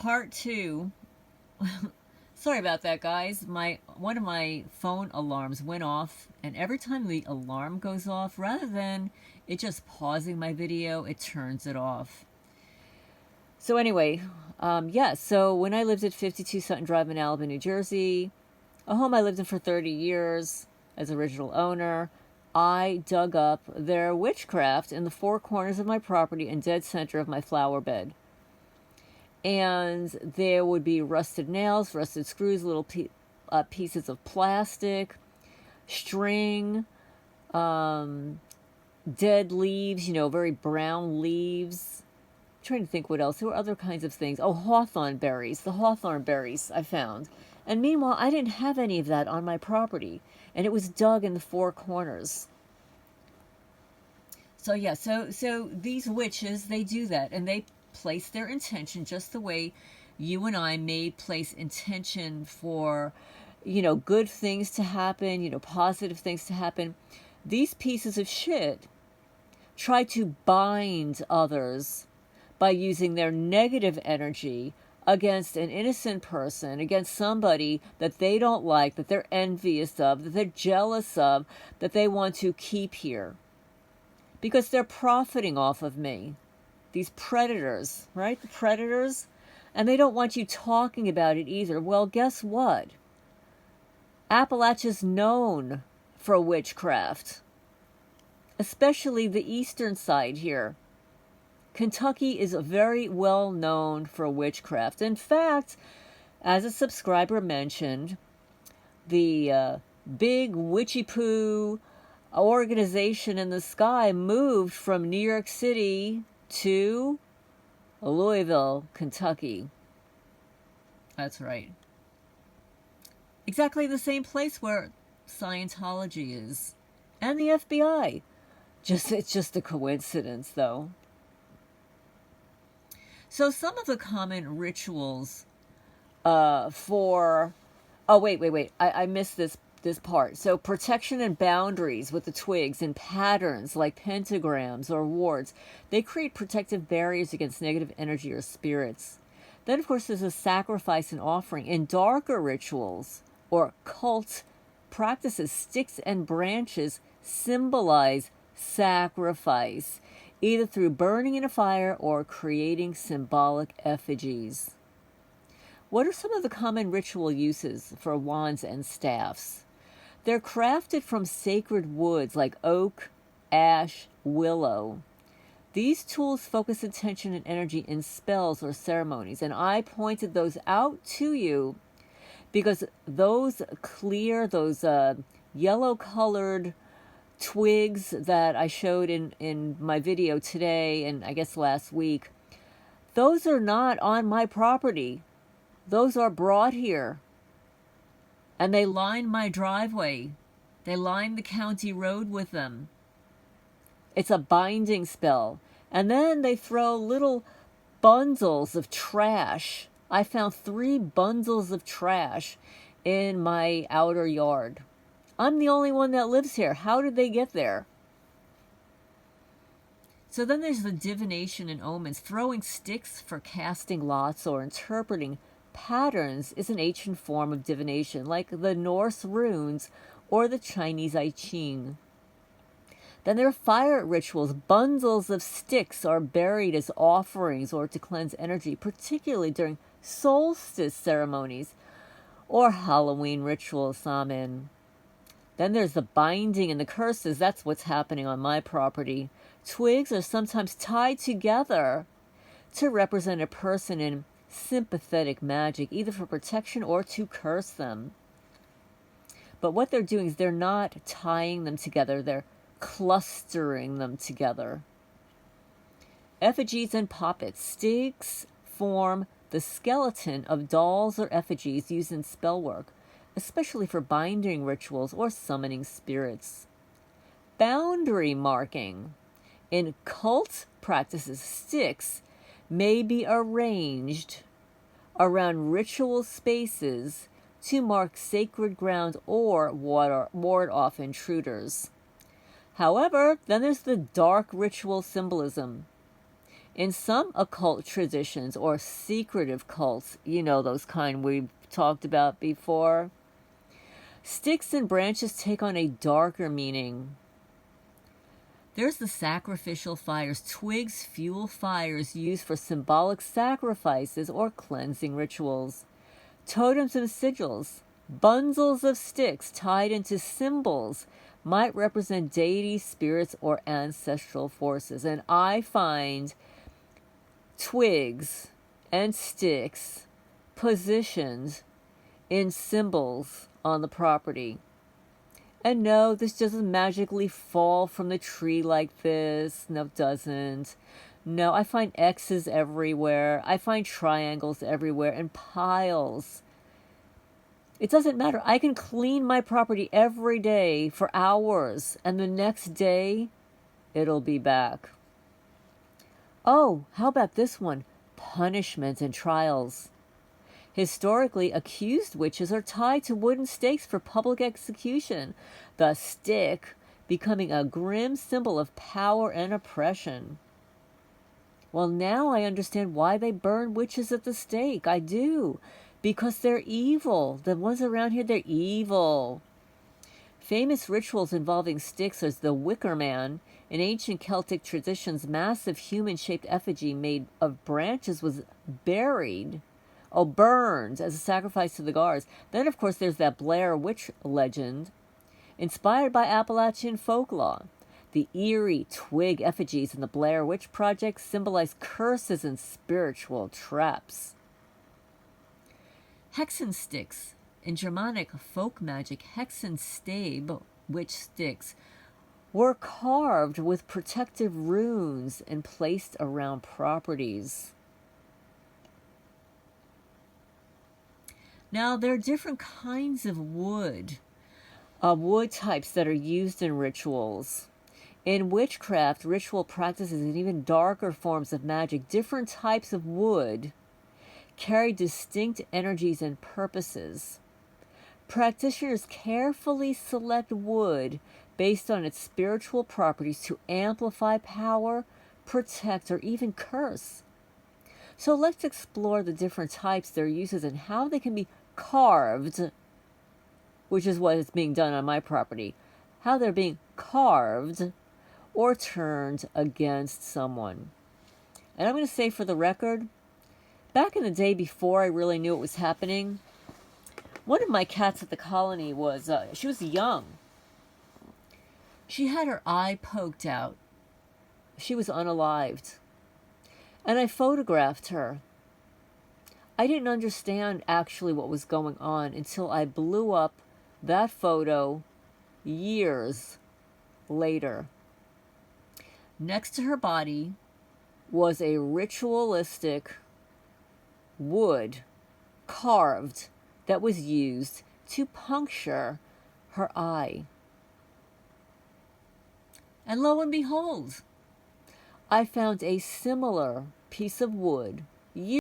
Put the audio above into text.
part two. Sorry about that, guys. One of my phone alarms went off, and every time the alarm goes off, rather than it just pausing my video, it turns it off. So anyway, yeah, so when I lived at 52 Sutton Drive in Alabama, New Jersey, a home I lived in for 30 years as original owner, I dug up their witchcraft in the four corners of my property and dead center of my flower bed. And there would be rusted nails, rusted screws, little pieces of plastic, string, dead leaves, very brown leaves. I'm trying to think what else. There were other kinds of things. Oh, hawthorn berries. The hawthorn berries I found. And meanwhile, I didn't have any of that on my property. And it was dug in the four corners. So yeah, so these witches, they do that. And they place their intention just the way you and I may place intention for, good things to happen, positive things to happen. These pieces of shit try to bind others by using their negative energy against an innocent person, against somebody that they don't like, that they're envious of, that they're jealous of, that they want to keep here. Because they're profiting off of me. These predators, right? The predators. And they don't want you talking about it either. Well, guess what? Appalachia's known for witchcraft. Especially the eastern side here. Kentucky is very well known for witchcraft. In fact, as a subscriber mentioned, the big witchy poo organization in the sky moved from New York City to Louisville, Kentucky. That's right. Exactly the same place where Scientology is. And the FBI. It's just a coincidence, though. So some of the common rituals for... Oh, wait. I missed this part. So protection and boundaries with the twigs and patterns like pentagrams or wards. They create protective barriers against negative energy or spirits. Then, of course, there's a sacrifice and offering. In darker rituals or cult practices, sticks and branches symbolize sacrifice, either through burning in a fire or creating symbolic effigies. What are some of the common ritual uses for wands and staffs? They're crafted from sacred woods like oak, ash, willow. These tools focus attention and energy in spells or ceremonies, and I pointed those out to you because those yellow-colored twigs that I showed in my video today and I guess last week, those are not on my property. Those are brought here. And they line my driveway. They line the county road with them. It's a binding spell. And then they throw little bundles of trash. I found 3 bundles of trash in my outer yard. I'm the only one that lives here. How did they get there? So then there's the divination and omens. Throwing sticks for casting lots or interpreting patterns is an ancient form of divination, like the Norse runes or the Chinese I Ching. Then there are fire rituals. Bundles of sticks are buried as offerings or to cleanse energy, particularly during solstice ceremonies or Halloween rituals I'm in. Then there's the binding and the curses. That's what's happening on my property. Twigs are sometimes tied together to represent a person in sympathetic magic, either for protection or to curse them. But what they're doing is they're not tying them together, they're clustering them together. Effigies and puppets. Sticks form the skeleton of dolls or effigies used in spell work, especially for binding rituals or summoning spirits. Boundary marking. In cult practices, sticks may be arranged around ritual spaces to mark sacred ground or ward off intruders. However, then there's the dark ritual symbolism. In some occult traditions or secretive cults, you know, those kind we've talked about before, sticks and branches take on a darker meaning. There's the sacrificial fires. Twigs fuel fires used for symbolic sacrifices or cleansing rituals. Totems and sigils, bundles of sticks tied into symbols, might represent deities, spirits, or ancestral forces. And I find twigs and sticks positioned in symbols on the property. And no, this doesn't magically fall from the tree like this. No, it doesn't. No, I find X's everywhere. I find triangles everywhere and piles. It doesn't matter. I can clean my property every day for hours, and the next day, it'll be back. Oh, how about this one? Punishment and trials. Historically, accused witches are tied to wooden stakes for public execution, the stick becoming a grim symbol of power and oppression. Well, now I understand why they burn witches at the stake. I do. Because they're evil. The ones around here, they're evil. Famous rituals involving sticks as the Wicker Man. In ancient Celtic traditions, massive human-shaped effigy made of branches was burned as a sacrifice to the gods. Then, of course, there's that Blair Witch legend, inspired by Appalachian folklore. The eerie twig effigies in the Blair Witch Project symbolize curses and spiritual traps. Hexen sticks. In Germanic folk magic, Hexenstäbe, witch sticks, were carved with protective runes and placed around properties. Now, there are different kinds of wood types that are used in rituals. In witchcraft, ritual practices, and even darker forms of magic, different types of wood carry distinct energies and purposes. Practitioners carefully select wood based on its spiritual properties to amplify power, protect, or even curse. So let's explore the different types, their uses, and how they can be carved, which is what is being done on my property, how they're being carved or turned against someone. And I'm going to say for the record, back in the day before I really knew it was happening, one of my cats at the colony was, she was young. She had her eye poked out. She was unalived. And I photographed her. I didn't understand actually what was going on until I blew up that photo years later. Next to her body was a ritualistic wood carved that was used to puncture her eye. And lo and behold, I found a similar piece of wood